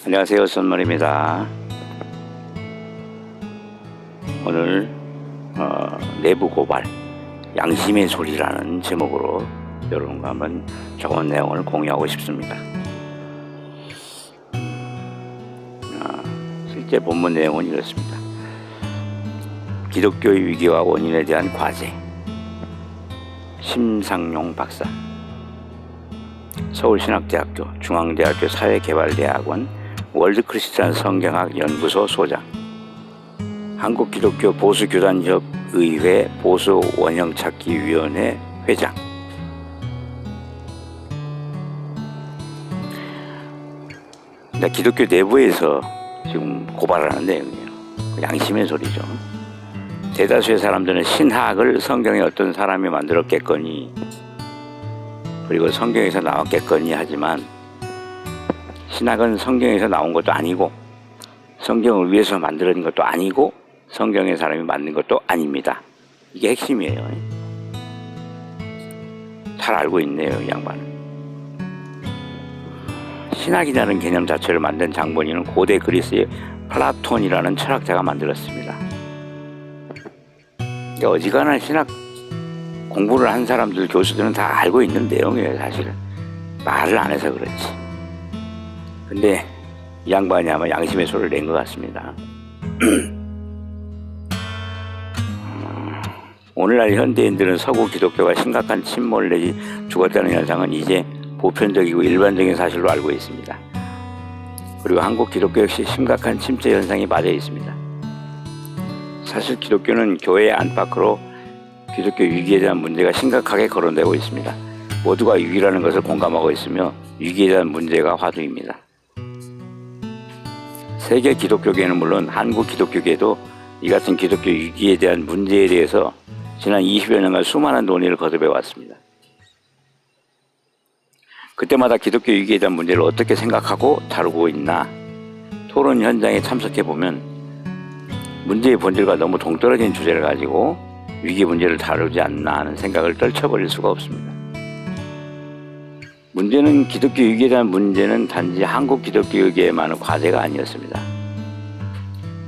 안녕하세요, 손머리입니다. 오늘 내부 고발, 양심의 소리라는 제목으로 여러분과 한번 좋은 내용을 공유하고 싶습니다. 실제 본문 내용은 이렇습니다. 기독교의 위기와 원인에 대한 과제, 심상용 박사, 서울신학대학교, 중앙대학교 사회개발대학원 월드크리스찬 성경학 연구소 소장, 한국기독교 보수교단협의회 보수원형찾기위원회 회장. 기독교 내부에서 지금 고발하는 내용이에요. 양심의 소리죠. 대다수의 사람들은 신학을 성경에 어떤 사람이 만들었겠거니, 그리고 성경에서 나왔겠거니 하지만, 신학은 성경에서 나온 것도 아니고 성경을 위해서 만들어진 것도 아니고 성경의 사람이 만든 것도 아닙니다. 이게 핵심이에요. 잘 알고 있네요, 이 양반은. 신학이라는 개념 자체를 만든 장본인은 고대 그리스의 플라톤이라는 철학자가 만들었습니다. 어지간한 신학 공부를 한 사람들, 교수들은 다 알고 있는 내용이에요. 사실은 말을 안 해서 그렇지. 근데 이 양반이 아마 양심의 소리를 낸 것 같습니다. 오늘날 현대인들은 서구 기독교가 심각한 침몰 내지 죽었다는 현상은 이제 보편적이고 일반적인 사실로 알고 있습니다. 그리고 한국 기독교 역시 심각한 침체 현상이 맞아 있습니다. 사실 기독교는 교회 안팎으로 기독교 위기에 대한 문제가 심각하게 거론되고 있습니다. 모두가 위기라는 것을 공감하고 있으며 위기에 대한 문제가 화두입니다. 세계 기독교계는 물론 한국 기독교계도 이 같은 기독교 위기에 대한 문제에 대해서 지난 20여 년간 수많은 논의를 거듭해 왔습니다. 그때마다 기독교 위기에 대한 문제를 어떻게 생각하고 다루고 있나, 토론 현장에 참석해 보면 문제의 본질과 너무 동떨어진 주제를 가지고 위기 문제를 다루지 않나 하는 생각을 떨쳐버릴 수가 없습니다. 문제는 기독교 위기에 대한 문제는 단지 한국 기독교계에만의 과제가 아니었습니다.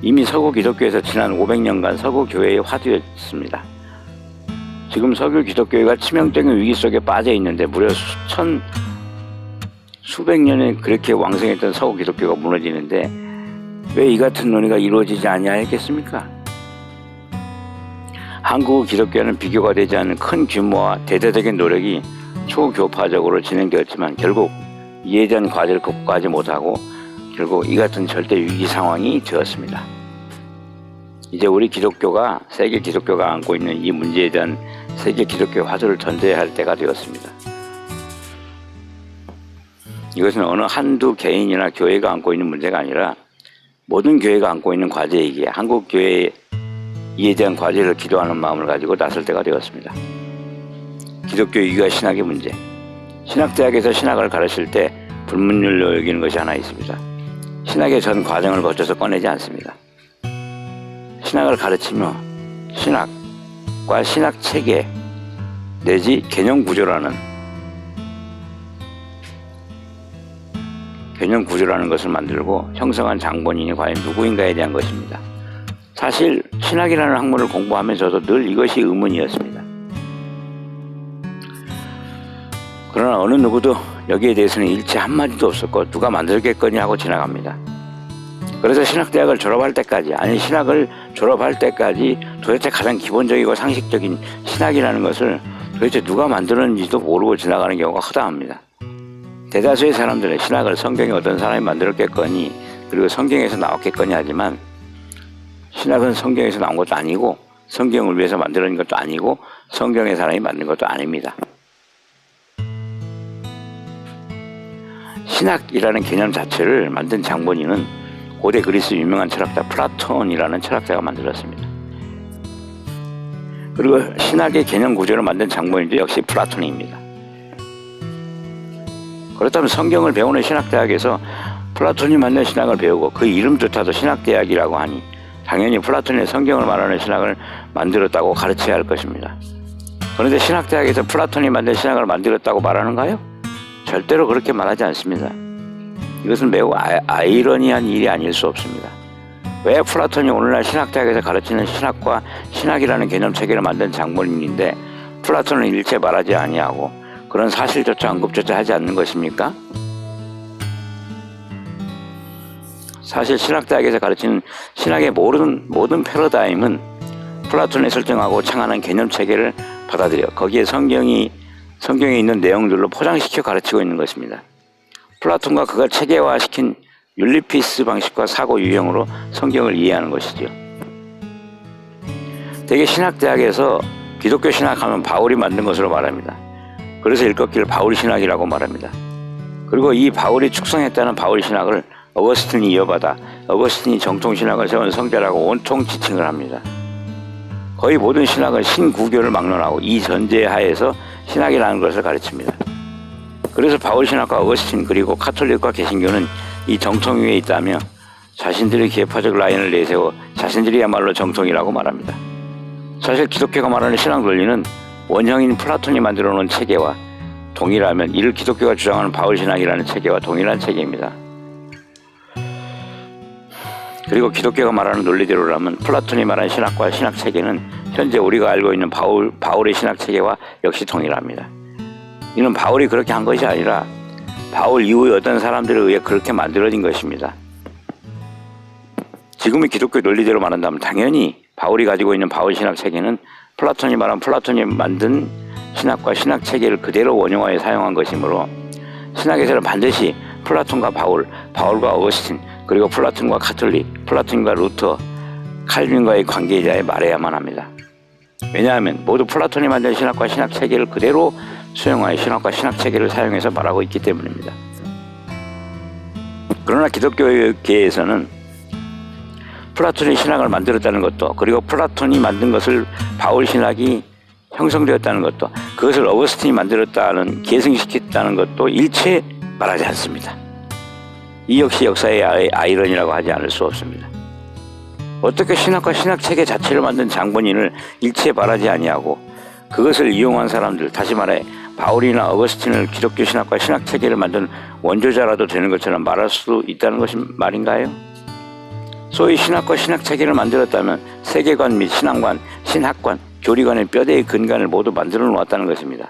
이미 서구 기독교에서 지난 500년간 서구 교회의 화두였습니다. 지금 서구 기독교회가 치명적인 위기 속에 빠져 있는데 무려 수백 년에 그렇게 왕성했던 서구 기독교가 무너지는데 왜 이 같은 논의가 이루어지지 아니하였겠습니까? 한국 기독교는 비교가 되지 않는 큰 규모와 대대적인 노력이 초교파적으로 진행되었지만 결국 이에 대한 과제를 극복하지 못하고 결국 이 같은 절대 위기 상황이 되었습니다. 이제 우리 기독교가, 세계 기독교가 안고 있는 이 문제에 대한 세계 기독교 화두를 던져야 할 때가 되었습니다. 이것은 어느 한두 개인이나 교회가 안고 있는 문제가 아니라 모든 교회가 안고 있는 과제이기에 한국 교회에 이에 대한 과제를 기도하는 마음을 가지고 나설 때가 되었습니다. 기독교 위기와 신학의 문제. 신학대학에서 신학을 가르칠 때 불문율로 여기는 것이 하나 있습니다. 신학의 전 과정을 거쳐서 꺼내지 않습니다. 신학을 가르치며 신학과 신학 체계 내지 개념 구조라는 것을 만들고 형성한 장본인이 과연 누구인가에 대한 것입니다. 사실 신학이라는 학문을 공부하면서도 늘 이것이 의문이었습니다. 그러나 어느 누구도 여기에 대해서는 일체 한마디도 없었고 누가 만들겠거니 하고 지나갑니다. 그래서 신학대학을 졸업할 때까지, 신학을 졸업할 때까지 도대체 가장 기본적이고 상식적인 신학이라는 것을 도대체 누가 만들었는지도 모르고 지나가는 경우가 허다합니다. 대다수의 사람들은 신학을 성경에 어떤 사람이 만들었겠거니 그리고 성경에서 나왔겠거니 하지만 신학은 성경에서 나온 것도 아니고 성경을 위해서 만들어진 것도 아니고 성경의 사람이 만든 것도 아닙니다. 신학이라는 개념 자체를 만든 장본인은 고대 그리스 유명한 철학자 플라톤이라는 철학자가 만들었습니다. 그리고 신학의 개념 구조를 만든 장본인도 역시 플라톤입니다. 그렇다면 성경을 배우는 신학대학에서 플라톤이 만든 신학을 배우고 그 이름조차도 신학대학이라고 하니 당연히 플라톤의 성경을 말하는 신학을 만들었다고 가르쳐야 할 것입니다. 그런데 신학대학에서 플라톤이 만든 신학을 만들었다고 말하는가요? 절대로 그렇게 말하지 않습니다. 이것은 매우 아이러니한 일이 아닐 수 없습니다. 왜 플라톤이 오늘날 신학대학에서 가르치는 신학과 신학이라는 개념 체계를 만든 장본인인데 플라톤은 일체 말하지 아니하고 그런 사실조차 언급조차 하지 않는 것입니까? 사실 신학대학에서 가르치는 신학의 모든 패러다임은 플라톤이 설정하고 창안한 개념 체계를 받아들여 거기에 성경에 있는 내용들로 포장시켜 가르치고 있는 것입니다. 플라톤과 그가 체계화시킨 율리피스 방식과 사고 유형으로 성경을 이해하는 것이죠. 대개 신학대학에서 기독교 신학하면 바울이 만든 것으로 말합니다. 그래서 일컫기를 바울 신학이라고 말합니다. 그리고 이 바울이 축성했다는 바울 신학을 어거스틴이 이어받아 어거스틴이 정통신학을 세운 성자라고 온통 지칭을 합니다. 거의 모든 신학은 신구교를 막론하고 이 전제하에서 신학이라는 것을 가르칩니다. 그래서 바울 신학과 어거스틴 그리고 카톨릭과 개신교는 이 정통 위에 있다며 자신들의 계파적 라인을 내세워 자신들이야말로 정통이라고 말합니다. 사실 기독교가 말하는 신학 논리는 원형인 플라톤이 만들어 놓은 체계와 동일하면 이를 기독교가 주장하는 바울 신학이라는 체계와 동일한 체계입니다. 그리고 기독교가 말하는 논리대로라면 플라톤이 말하는 신학과 신학 체계는 현재 우리가 알고 있는 바울의 신학 체계와 역시 동일합니다. 이는 바울이 그렇게 한 것이 아니라 바울 이후의 어떤 사람들에 의해 그렇게 만들어진 것입니다. 지금의 기독교 논리대로 말한다면 당연히 바울이 가지고 있는 바울 신학 체계는 플라톤이 말한 플라톤이 만든 신학과 신학 체계를 그대로 원형화해 사용한 것이므로 신학에서는 반드시 플라톤과 바울, 바울과 어거스틴, 그리고 플라톤과 카톨릭, 플라톤과 루터, 칼빈과의 관계자에 말해야만 합니다. 왜냐하면 모두 플라톤이 만든 신학과 신학 체계를 그대로 수용하여 신학과 신학 체계를 사용해서 말하고 있기 때문입니다. 그러나 기독교계에서는 플라톤이 신학을 만들었다는 것도 그리고 플라톤이 만든 것을 바울 신학이 형성되었다는 것도 그것을 어거스틴이 만들었다는 계승시켰다는 것도 일체 말하지 않습니다. 이 역시 역사의 아이러니라고 하지 않을 수 없습니다. 어떻게 신학과 신학 체계 자체를 만든 장본인을 일체 말하지 아니하고 그것을 이용한 사람들, 다시 말해 바울이나 어거스틴을 기독교 신학과 신학 체계를 만든 원조자라도 되는 것처럼 말할 수 있다는 것이 말인가요? 소위 신학과 신학 체계를 만들었다면 세계관 및 신앙관, 신학관, 교리관의 뼈대의 근간을 모두 만들어 놓았다는 것입니다.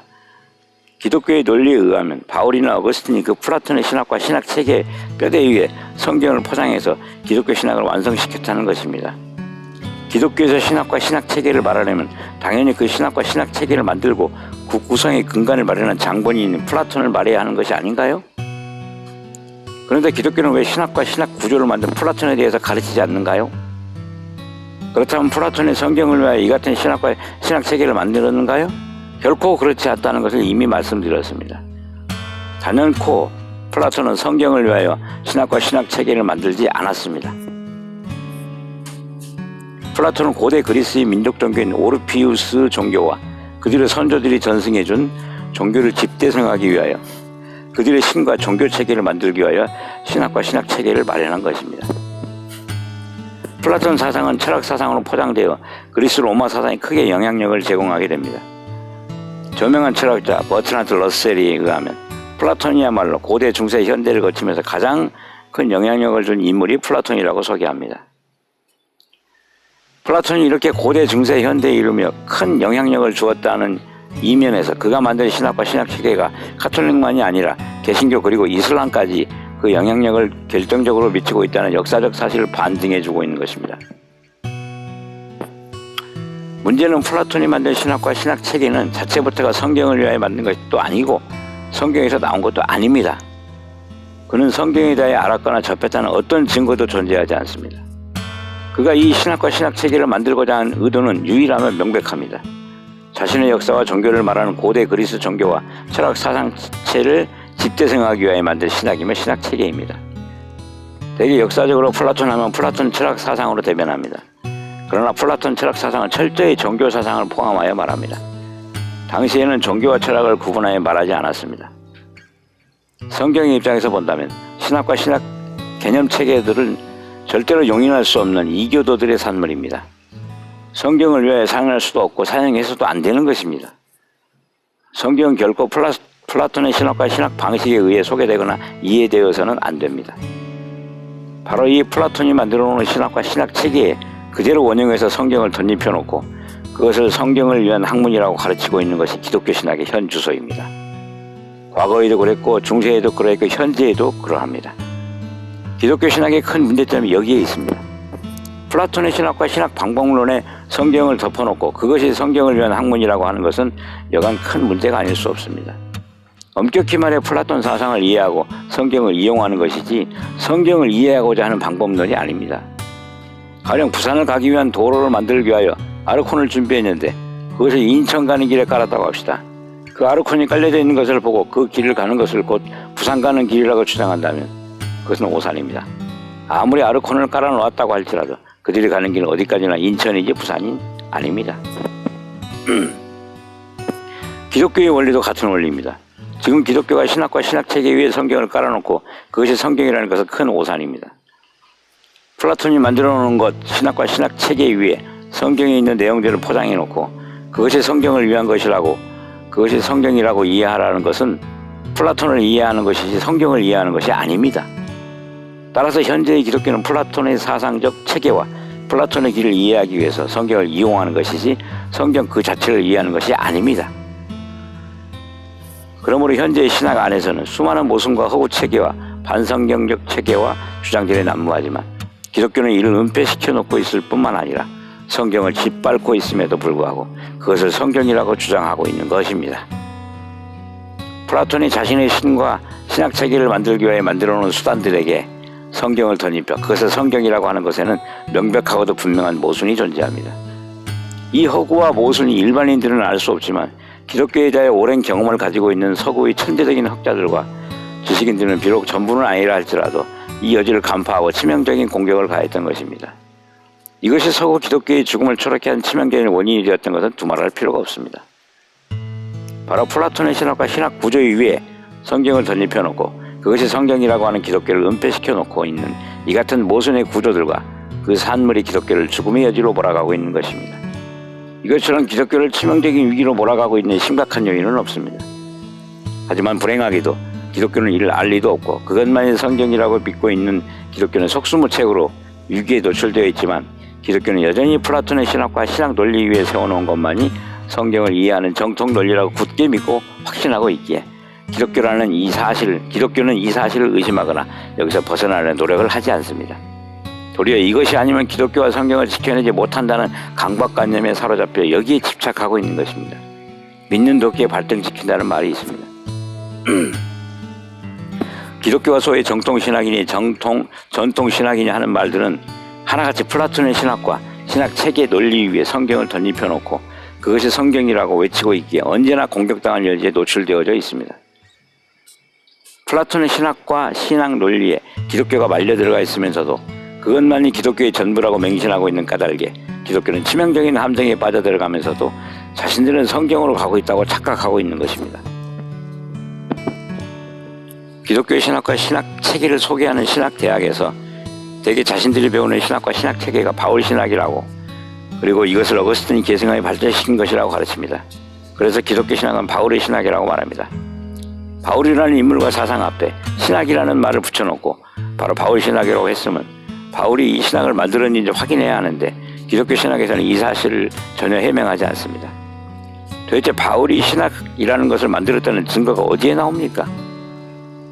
기독교의 논리에 의하면 바울이나 어거스틴이 그 플라톤의 신학과 신학 체계 뼈대 위에 성경을 포장해서 기독교 신학을 완성시켰다는 것입니다. 기독교에서 신학과 신학 체계를 말하려면 당연히 그 신학과 신학 체계를 만들고 그 구성의 근간을 마련한 장본인인 플라톤을 말해야 하는 것이 아닌가요? 그런데 기독교는 왜 신학과 신학 구조를 만든 플라톤에 대해서 가르치지 않는가요? 그렇다면 플라톤의 성경을 위하여 이 같은 신학과 신학 체계를 만들었는가요? 결코 그렇지 않다는 것을 이미 말씀드렸습니다. 단연코 플라톤은 성경을 위하여 신학과 신학 체계를 만들지 않았습니다. 플라톤은 고대 그리스의 민족 종교인 오르피우스 종교와 그들의 선조들이 전승해준 종교를 집대성하기 위하여 그들의 신과 종교 체계를 만들기 위하여 신학과 신학 체계를 마련한 것입니다. 플라톤 사상은 철학 사상으로 포장되어 그리스 로마 사상에 크게 영향력을 제공하게 됩니다. 저명한 철학자 버트란드 러셀에 의하면 플라톤이야말로 고대 중세 현대를 거치면서 가장 큰 영향력을 준 인물이 플라톤이라고 소개합니다. 플라톤이 이렇게 고대 중세 현대에 이르며 큰 영향력을 주었다는 이면에서 그가 만든 신학과 신학 체계가 카톨릭만이 아니라 개신교 그리고 이슬람까지 그 영향력을 결정적으로 미치고 있다는 역사적 사실을 반증해주고 있는 것입니다. 문제는 플라톤이 만든 신학과 신학 체계는 자체부터가 성경을 위하여 만든 것도 아니고 성경에서 나온 것도 아닙니다. 그는 성경에 대해 알았거나 접했다는 어떤 증거도 존재하지 않습니다. 그가 이 신학과 신학 체계를 만들고자 한 의도는 유일하며 명백합니다. 자신의 역사와 종교를 말하는 고대 그리스 종교와 철학 사상체를 집대성하기 위하여 만든 신학이며 신학 체계입니다. 대개 역사적으로 플라톤 하면 플라톤 철학 사상으로 대변합니다. 그러나 플라톤 철학 사상은 철저히 종교 사상을 포함하여 말합니다. 당시에는 종교와 철학을 구분하여 말하지 않았습니다. 성경의 입장에서 본다면 신학과 신학 개념 체계들은 절대로 용인할 수 없는 이교도들의 산물입니다. 성경을 위하여 사용할 수도 없고 사용해서도 안 되는 것입니다. 성경은 결코 플라톤의 신학과 신학 방식에 의해 소개되거나 이해되어서는 안 됩니다. 바로 이 플라톤이 만들어 놓은 신학과 신학 체계에 그대로 원형해서 성경을 덧입혀 놓고 그것을 성경을 위한 학문이라고 가르치고 있는 것이 기독교 신학의 현 주소입니다. 과거에도 그랬고 중세에도 그랬고 현재에도 그러합니다. 기독교 신학의 큰 문제점이 여기에 있습니다. 플라톤의 신학과 신학 방법론에 성경을 덮어놓고 그것이 성경을 위한 학문이라고 하는 것은 여간 큰 문제가 아닐 수 없습니다. 엄격히 말해 플라톤 사상을 이해하고 성경을 이용하는 것이지 성경을 이해하고자 하는 방법론이 아닙니다. 가령 부산을 가기 위한 도로를 만들기 위하여 아르콘을 준비했는데 그것을 인천 가는 길에 깔았다고 합시다. 그 아르콘이 깔려져 있는 것을 보고 그 길을 가는 것을 곧 부산 가는 길이라고 주장한다면 그것은 오산입니다. 아무리 아르콘을 깔아놓았다고 할지라도 그들이 가는 길은 어디까지나 인천이지 부산이 아닙니다. 기독교의 원리도 같은 원리입니다. 지금 기독교가 신학과 신학체계 위에 성경을 깔아놓고 그것이 성경이라는 것은 큰 오산입니다. 플라톤이 만들어 놓은 것, 신학과 신학체계 위에 성경에 있는 내용들을 포장해 놓고 그것이 성경을 위한 것이라고 그것이 성경이라고 이해하라는 것은 플라톤을 이해하는 것이지 성경을 이해하는 것이 아닙니다. 따라서 현재의 기독교는 플라톤의 사상적 체계와 플라톤의 길을 이해하기 위해서 성경을 이용하는 것이지 성경 그 자체를 이해하는 것이 아닙니다. 그러므로 현재의 신학 안에서는 수많은 모순과 허구 체계와 반성경적 체계와 주장들이 난무하지만 기독교는 이를 은폐시켜 놓고 있을 뿐만 아니라 성경을 짓밟고 있음에도 불구하고 그것을 성경이라고 주장하고 있는 것입니다. 플라톤이 자신의 신과 신학 체계를 만들기 위해 만들어 놓은 수단들에게 성경을 덧입혀 그것을 성경이라고 하는 것에는 명백하고도 분명한 모순이 존재합니다. 이 허구와 모순이 일반인들은 알 수 없지만 기독교에 대해 오랜 경험을 가지고 있는 서구의 천재적인 학자들과 지식인들은 비록 전부는 아니라 할지라도 이 여지를 간파하고 치명적인 공격을 가했던 것입니다. 이것이 서구 기독교의 죽음을 초래케 한 치명적인 원인이 되었던 것은 두말할 필요가 없습니다. 바로 플라톤의 신학과 신학 구조 위에 성경을 덧입혀 놓고 그것이 성경이라고 하는 기독교를 은폐시켜 놓고 있는 이 같은 모순의 구조들과 그 산물이 기독교를 죽음의 여지로 몰아가고 있는 것입니다. 이것처럼 기독교를 치명적인 위기로 몰아가고 있는 심각한 요인은 없습니다. 하지만 불행하게도 기독교는 이를 알 리도 없고 그것만이 성경이라고 믿고 있는 기독교는 속수무책으로 위기에 노출되어 있지만 기독교는 여전히 플라톤의 신학과 신학 논리 위에 세워놓은 것만이 성경을 이해하는 정통 논리라고 굳게 믿고 확신하고 있기에 기독교는 이 사실을 의심하거나 여기서 벗어나려는 노력을 하지 않습니다. 도리어 이것이 아니면 기독교와 성경을 지켜내지 못한다는 강박관념에 사로잡혀 여기에 집착하고 있는 것입니다. 믿는 도끼에 발등지킨다는 말이 있습니다. 기독교가 소위 정통신학이니 전통신학이니 하는 말들은 하나같이 플라톤의 신학과 신학 체계 논리 위에 성경을 덧입혀 놓고 그것이 성경이라고 외치고 있기에 언제나 공격당할 여지에 노출되어져 있습니다. 플라톤의 신학과 신학 논리에 기독교가 말려 들어가 있으면서도 그것만이 기독교의 전부라고 맹신하고 있는 까닭에 기독교는 치명적인 함정에 빠져들어가면서도 자신들은 성경으로 가고 있다고 착각하고 있는 것입니다. 기독교의 신학과 신학 체계를 소개하는 신학대학에서 대개 자신들이 배우는 신학과 신학 체계가 바울 신학이라고 그리고 이것을 어거스틴이 계승하여 발전시킨 것이라고 가르칩니다. 그래서 기독교 신학은 바울의 신학이라고 말합니다. 바울이라는 인물과 사상 앞에 신학이라는 말을 붙여놓고 바로 바울 신학이라고 했으면 바울이 이 신학을 만들었는지 확인해야 하는데 기독교 신학에서는 이 사실을 전혀 해명하지 않습니다. 도대체 바울이 신학이라는 것을 만들었다는 증거가 어디에 나옵니까?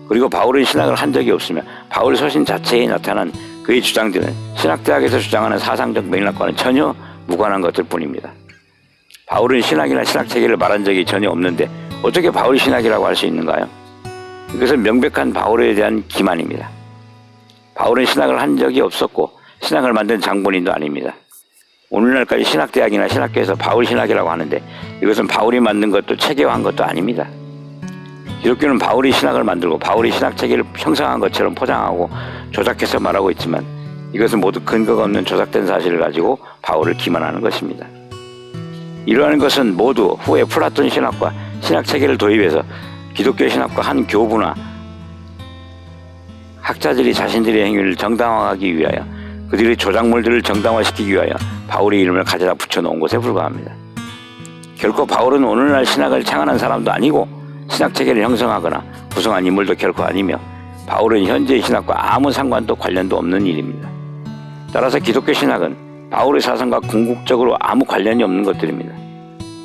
그리고 바울은 신학을 한 적이 없으며 바울 서신 자체에 나타난 그의 주장들은 신학대학에서 주장하는 사상적 맥락과는 전혀 무관한 것들 뿐입니다. 바울은 신학이나 신학체계를 말한 적이 전혀 없는데 어떻게 바울 신학이라고 할 수 있는가요? 이것은 명백한 바울에 대한 기만입니다. 바울은 신학을 한 적이 없었고 신학을 만든 장본인도 아닙니다. 오늘날까지 신학대학이나 신학교에서 바울 신학이라고 하는데 이것은 바울이 만든 것도 체계화한 것도 아닙니다. 기독교는 바울이 신학을 만들고 바울이 신학체계를 형성한 것처럼 포장하고 조작해서 말하고 있지만 이것은 모두 근거가 없는 조작된 사실을 가지고 바울을 기만하는 것입니다. 이러한 것은 모두 후에 플라톤 신학과 신학체계를 도입해서 기독교 신학과 한 교부나 학자들이 자신들의 행위를 정당화하기 위하여 그들의 조작물들을 정당화시키기 위하여 바울의 이름을 가져다 붙여놓은 것에 불과합니다. 결코 바울은 오늘날 신학을 창안한 사람도 아니고 신학체계를 형성하거나 구성한 인물도 결코 아니며 바울은 현재의 신학과 아무 상관도 관련도 없는 일입니다. 따라서 기독교 신학은 바울의 사상과 궁극적으로 아무 관련이 없는 것들입니다.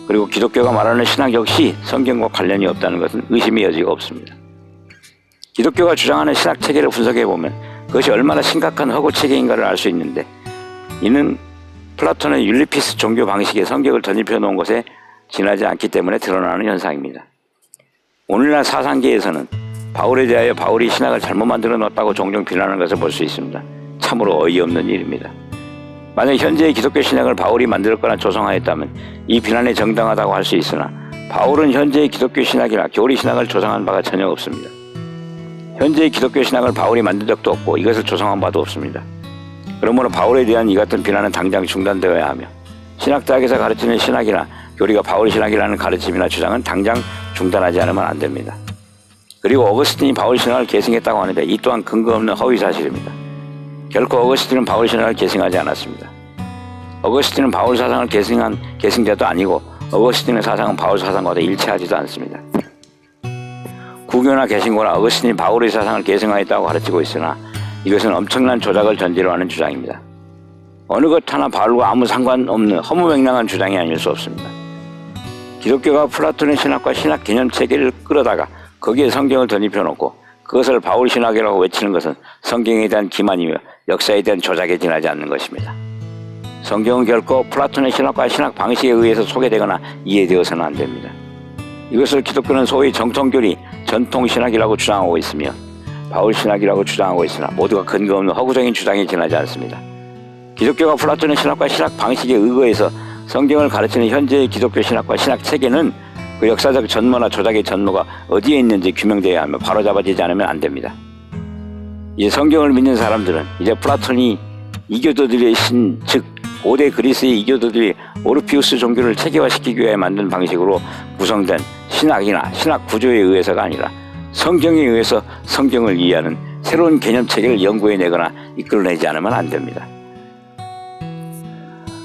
그리고 기독교가 말하는 신학 역시 성경과 관련이 없다는 것은 의심의 여지가 없습니다. 기독교가 주장하는 신학체계를 분석해보면 그것이 얼마나 심각한 허구체계인가를 알 수 있는데, 이는 플라톤의 율리피스 종교 방식의 성격을 덧입혀 놓은 것에 지나지 않기 때문에 드러나는 현상입니다. 오늘날 사상계에서는 바울에 대하여 바울이 신학을 잘못 만들어 놓았다고 종종 비난하는 것을 볼 수 있습니다. 참으로 어이없는 일입니다. 만약 현재의 기독교 신학을 바울이 만들었거나 조성하였다면 이 비난이 정당하다고 할 수 있으나, 바울은 현재의 기독교 신학이나 교리 신학을 조성한 바가 전혀 없습니다. 현재의 기독교 신학을 바울이 만든 적도 없고 이것을 조성한 바도 없습니다. 그러므로 바울에 대한 이 같은 비난은 당장 중단되어야 하며, 신학대학에서 가르치는 신학이나 교리가 바울 신학이라는 가르침이나 주장은 당장 중단하지 않으면 안 됩니다. 그리고 어거스틴이 바울 신학을 계승했다고 하는데 이 또한 근거 없는 허위 사실입니다. 결코 어거스틴은 바울 신학을 계승하지 않았습니다. 어거스틴은 바울 사상을 계승한 계승자도 아니고 어거스틴의 사상은 바울 사상과도 일치하지도 않습니다. 구교나 개신교나 어거스틴이 바울의 사상을 계승하였다고 가르치고 있으나 이것은 엄청난 조작을 전제로 하는 주장입니다. 어느 것 하나 바울과 아무 상관없는 허무맹랑한 주장이 아닐 수 없습니다. 기독교가 플라톤의 신학과 신학 개념 체계를 끌어다가 거기에 성경을 덧입혀 놓고 그것을 바울 신학이라고 외치는 것은 성경에 대한 기만이며 역사에 대한 조작에 지나지 않는 것입니다. 성경은 결코 플라톤의 신학과 신학 방식에 의해서 소개되거나 이해되어서는 안 됩니다. 이것을 기독교는 소위 정통교리, 전통신학이라고 주장하고 있으며 바울 신학이라고 주장하고 있으나 모두가 근거 없는 허구적인 주장에 지나지 않습니다. 기독교가 플라톤의 신학과 신학 방식에 의거해서 성경을 가르치는 현재의 기독교 신학과 신학 체계는 그 역사적 전모나 조작의 전모가 어디에 있는지 규명되어야 하며 바로잡아지지 않으면 안 됩니다. 이제 성경을 믿는 사람들은 이제 플라톤이 이교도들의 신, 즉 고대 그리스의 이교도들이 오르피우스 종교를 체계화시키기 위해 만든 방식으로 구성된 신학이나 신학 구조에 의해서가 아니라 성경에 의해서 성경을 이해하는 새로운 개념 체계를 연구해내거나 이끌어내지 않으면 안 됩니다.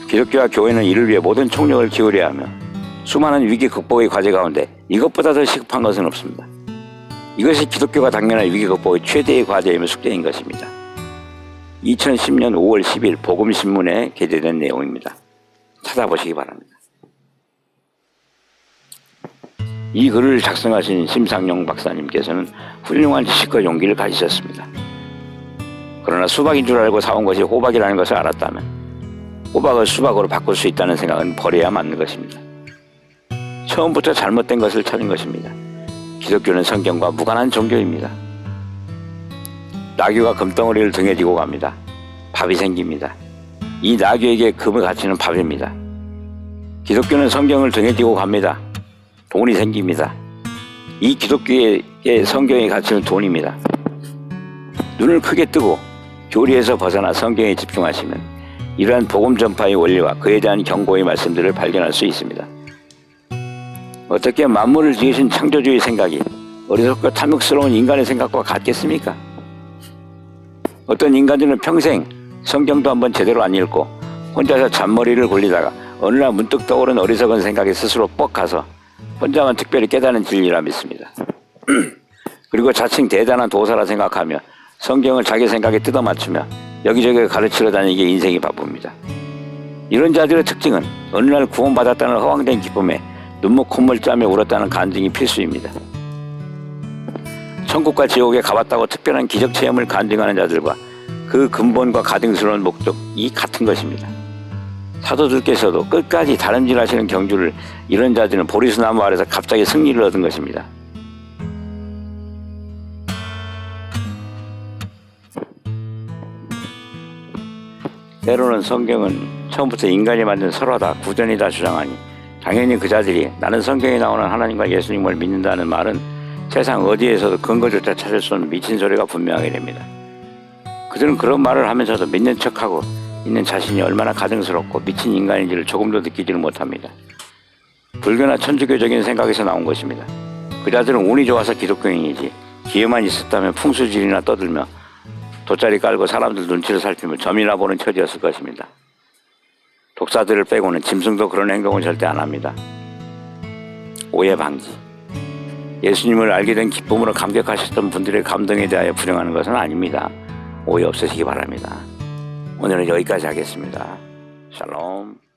기독교와 교회는 이를 위해 모든 총력을 기울여야 하며 수많은 위기 극복의 과제 가운데 이것보다 더 시급한 것은 없습니다. 이것이 기독교가 당면한 위기 극복의 최대의 과제이며 숙제인 것입니다. 2010년 5월 10일 복음신문에 게재된 내용입니다. 찾아보시기 바랍니다. 이 글을 작성하신 심상용 박사님께서는 훌륭한 지식과 용기를 가지셨습니다. 그러나 수박인 줄 알고 사온 것이 호박이라는 것을 알았다면 호박을 수박으로 바꿀 수 있다는 생각은 버려야 맞는 것입니다. 처음부터 잘못된 것을 찾은 것입니다. 기독교는 성경과 무관한 종교입니다. 나귀가 금덩어리를 등에 지고 갑니다. 밥이 생깁니다. 이 나귀에게 금의 가치는 밥입니다. 기독교는 성경을 등에 지고 갑니다. 돈이 생깁니다. 이 기독교의 성경의 가치는 돈입니다. 눈을 크게 뜨고 교리에서 벗어나 성경에 집중하시면 이러한 복음 전파의 원리와 그에 대한 경고의 말씀들을 발견할 수 있습니다. 어떻게 만물을 지으신 창조주의 생각이 어리석고 탐욕스러운 인간의 생각과 같겠습니까? 어떤 인간들은 평생 성경도 한번 제대로 안 읽고 혼자서 잔머리를 굴리다가 어느 날 문득 떠오른 어리석은 생각에 스스로 뻑 가서 혼자만 특별히 깨닫는 진리라 믿습니다. 그리고 자칭 대단한 도사라 생각하며 성경을 자기 생각에 뜯어맞추며 여기저기 가르치러 다니기에 인생이 바쁩니다. 이런 자들의 특징은 어느 날 구원받았다는 허황된 기쁨에 눈물 콧물 짜며 울었다는 간증이 필수입니다. 천국과 지옥에 가봤다고 특별한 기적 체험을 간증하는 자들과 그 근본과 가증스러운 목적이 같은 것입니다. 사도들께서도 끝까지 다름질하시는 경주를 이런 자들은 보리수나무 아래서 갑자기 승리를 얻은 것입니다. 때로는 성경은 처음부터 인간이 만든 설화다, 구전이다 주장하니 당연히 그 자들이 나는 성경에 나오는 하나님과 예수님을 믿는다는 말은 세상 어디에서도 근거조차 찾을 수 없는 미친 소리가 분명하게 됩니다. 그들은 그런 말을 하면서도 믿는 척하고 있는 자신이 얼마나 가증스럽고 미친 인간인지를 조금도 느끼지를 못합니다. 불교나 천주교적인 생각에서 나온 것입니다. 그 자들은 운이 좋아서 기독교인이지 기회만 있었다면 풍수지리나 떠들며 돗자리 깔고 사람들 눈치를 살피며 점이나 보는 처지였을 것입니다. 독사들을 빼고는 짐승도 그런 행동을 절대 안 합니다. 오해 방지. 예수님을 알게 된 기쁨으로 감격하셨던 분들의 감동에 대하여 불행하는 것은 아닙니다. 오해 없으시기 바랍니다. 오늘은 여기까지 하겠습니다. 샬롬.